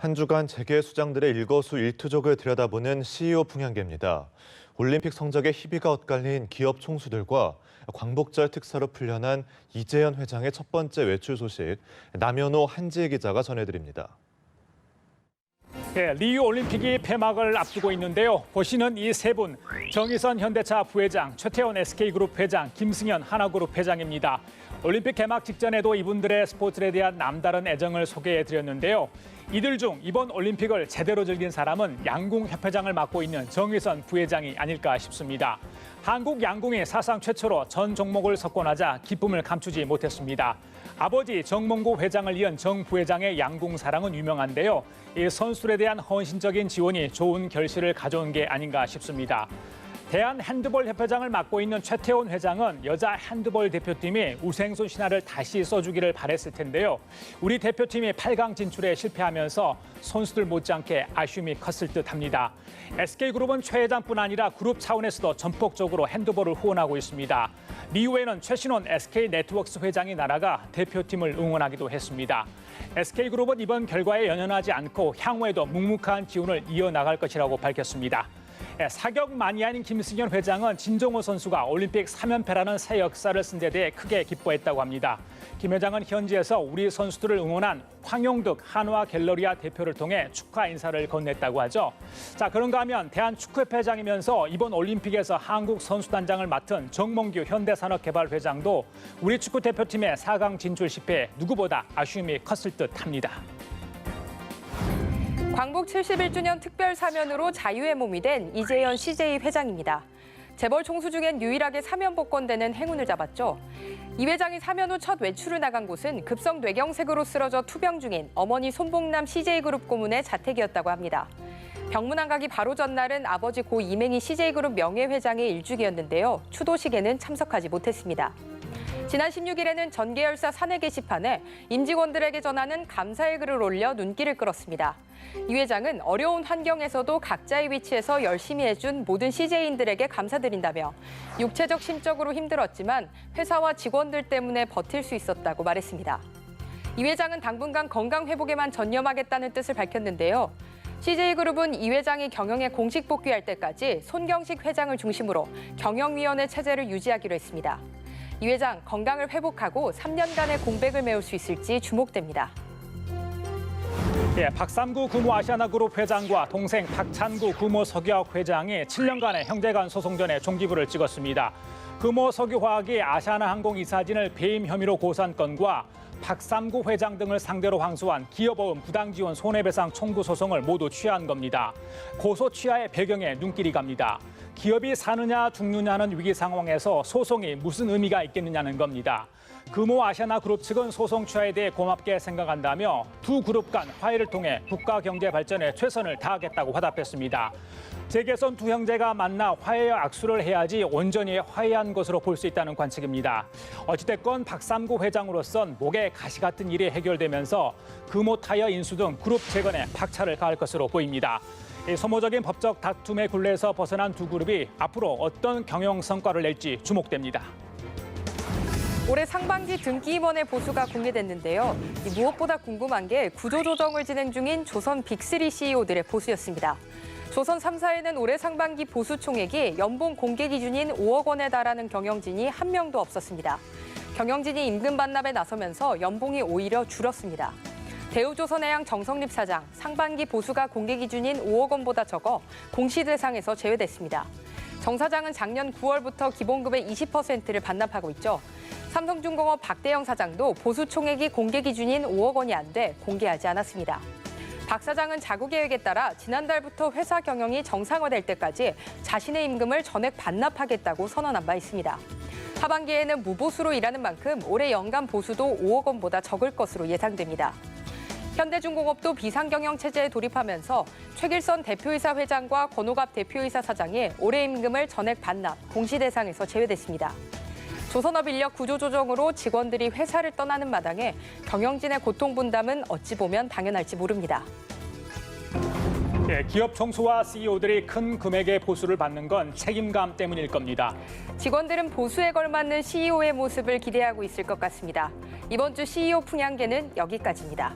한 주간 재계 수장들의 일거수일투족을 들여다보는 CEO 풍향계입니다. 올림픽 성적에 희비가 엇갈린 기업 총수들과 광복절 특사로 풀려난 이재현 회장의 첫 번째 외출 소식, 남현호 한지혜 기자가 전해드립니다. 네, 리우 올림픽이 폐막을 앞두고 있는데요. 보시는 이 세 분, 정의선 현대차 부회장, 최태원 SK그룹 회장, 김승현 하나그룹 회장입니다. 올림픽 개막 직전에도 이분들의 스포츠에 대한 남다른 애정을 소개해드렸는데요. 이들 중 이번 올림픽을 제대로 즐긴 사람은 양궁협회장을 맡고 있는 정의선 부회장이 아닐까 싶습니다. 한국 양궁이 사상 최초로 전 종목을 석권하자 기쁨을 감추지 못했습니다. 아버지 정몽구 회장을 이은 정 부회장의 양궁 사랑은 유명한데요. 이 선수들에 대한 헌신적인 지원이 좋은 결실을 가져온 게 아닌가 싶습니다. 대한핸드볼협회장을 맡고 있는 최태원 회장은 여자 핸드볼 대표팀이 우생순 신화를 다시 써주기를 바랬을 텐데요. 우리 대표팀이 8강 진출에 실패하면서 선수들 못지않게 아쉬움이 컸을 듯합니다. SK그룹은 최 회장뿐 아니라 그룹 차원에서도 전폭적으로 핸드볼을 후원하고 있습니다. 리우에는 최신원 SK네트워크스 회장이 날아가 대표팀을 응원하기도 했습니다. SK그룹은 이번 결과에 연연하지 않고 향후에도 묵묵한 기운을 이어나갈 것이라고 밝혔습니다. 사격 마니아인 김승현 회장은 진종호 선수가 올림픽 3연패라는 새 역사를 쓴 데 대해 크게 기뻐했다고 합니다. 김 회장은 현지에서 우리 선수들을 응원한 황용득 한화 갤러리아 대표를 통해 축하 인사를 건넸다고 하죠. 자, 그런가 하면 대한축구협회장이면서 이번 올림픽에서 한국 선수단장을 맡은 정몽규 현대산업개발회장도 우리 축구 대표팀의 4강 진출 실패에 누구보다 아쉬움이 컸을 듯합니다. 광복 71주년 특별 사면으로 자유의 몸이 된 이재현 CJ 회장입니다. 재벌 총수 중엔 유일하게 사면 복권되는 행운을 잡았죠. 이 회장이 사면 후 첫 외출을 나간 곳은 급성 뇌경색으로 쓰러져 투병 중인 어머니 손봉남 CJ그룹 고문의 자택이었다고 합니다. 병문안 가기 바로 전날은 아버지 고 이맹희 CJ그룹 명예회장의 일주기였는데요. 추도식에는 참석하지 못했습니다. 지난 16일에는 전 계열사 사내 게시판에 임직원들에게 전하는 감사의 글을 올려 눈길을 끌었습니다. 이 회장은 어려운 환경에서도 각자의 위치에서 열심히 해준 모든 CJ인들에게 감사드린다며 육체적, 심적으로 힘들었지만 회사와 직원들 때문에 버틸 수 있었다고 말했습니다. 이 회장은 당분간 건강 회복에만 전념하겠다는 뜻을 밝혔는데요. CJ그룹은 이 회장이 경영에 공식 복귀할 때까지 손경식 회장을 중심으로 경영위원회 체제를 유지하기로 했습니다. 이 회장 건강을 회복하고 3년간의 공백을 메울 수 있을지 주목됩니다. 박삼구 구모 아시아나그룹 회장과 동생 박찬구 구모 석유화학 회장이 7년간의 형제간 소송전에 종기부를 찍었습니다. 구모 석유화학이 아시아나항공 이사진을 배임 혐의로 고소한 건과 박삼구 회장 등을 상대로 항소한 기업어음 부당지원 손해배상 청구 소송을 모두 취하한 겁니다. 고소 취하의 배경에 눈길이 갑니다. 기업이 사느냐 죽느냐는 위기 상황에서 소송이 무슨 의미가 있겠느냐는 겁니다. 금호 아시아나그룹 측은 소송 취하에 대해 고맙게 생각한다며 두 그룹 간 화해를 통해 국가 경제 발전에 최선을 다하겠다고 화답했습니다. 재계선 두 형제가 만나 화해의 악수를 해야지 온전히 화해한 것으로 볼 수 있다는 관측입니다. 어찌됐건 박삼구 회장으로선 목에 가시 같은 일이 해결되면서 금호 타이어 인수 등 그룹 재건에 박차를 가할 것으로 보입니다. 이 소모적인 법적 다툼의 굴레에서 벗어난 두 그룹이 앞으로 어떤 경영 성과를 낼지 주목됩니다. 올해 상반기 등기임원의 보수가 공개됐는데요. 무엇보다 궁금한 게 구조조정을 진행 중인 조선 빅3 CEO들의 보수였습니다. 조선 3사에는 올해 상반기 보수 총액이 연봉 공개 기준인 5억 원에 달하는 경영진이 한 명도 없었습니다. 경영진이 임금 반납에 나서면서 연봉이 오히려 줄었습니다. 대우조선해양 정성립 사장, 상반기 보수가 공개 기준인 5억 원보다 적어 공시 대상에서 제외됐습니다. 정 사장은 작년 9월부터 기본급의 20%를 반납하고 있죠. 삼성중공업 박대영 사장도 보수 총액이 공개 기준인 5억 원이 안 돼 공개하지 않았습니다. 박 사장은 자구 계획에 따라 지난달부터 회사 경영이 정상화될 때까지 자신의 임금을 전액 반납하겠다고 선언한 바 있습니다. 하반기에는 무보수로 일하는 만큼 올해 연간 보수도 5억 원보다 적을 것으로 예상됩니다. 현대중공업도 비상경영 체제에 돌입하면서 최길선 대표이사 회장과 권오갑 대표이사 사장이 올해 임금을 전액 반납, 공시 대상에서 제외됐습니다. 조선업 인력 구조조정으로 직원들이 회사를 떠나는 마당에 경영진의 고통 분담은 어찌 보면 당연할지 모릅니다. 기업 총수와 CEO들이 큰 금액의 보수를 받는 건 책임감 때문일 겁니다. 직원들은 보수에 걸맞는 CEO의 모습을 기대하고 있을 것 같습니다. 이번 주 CEO 풍향계는 여기까지입니다.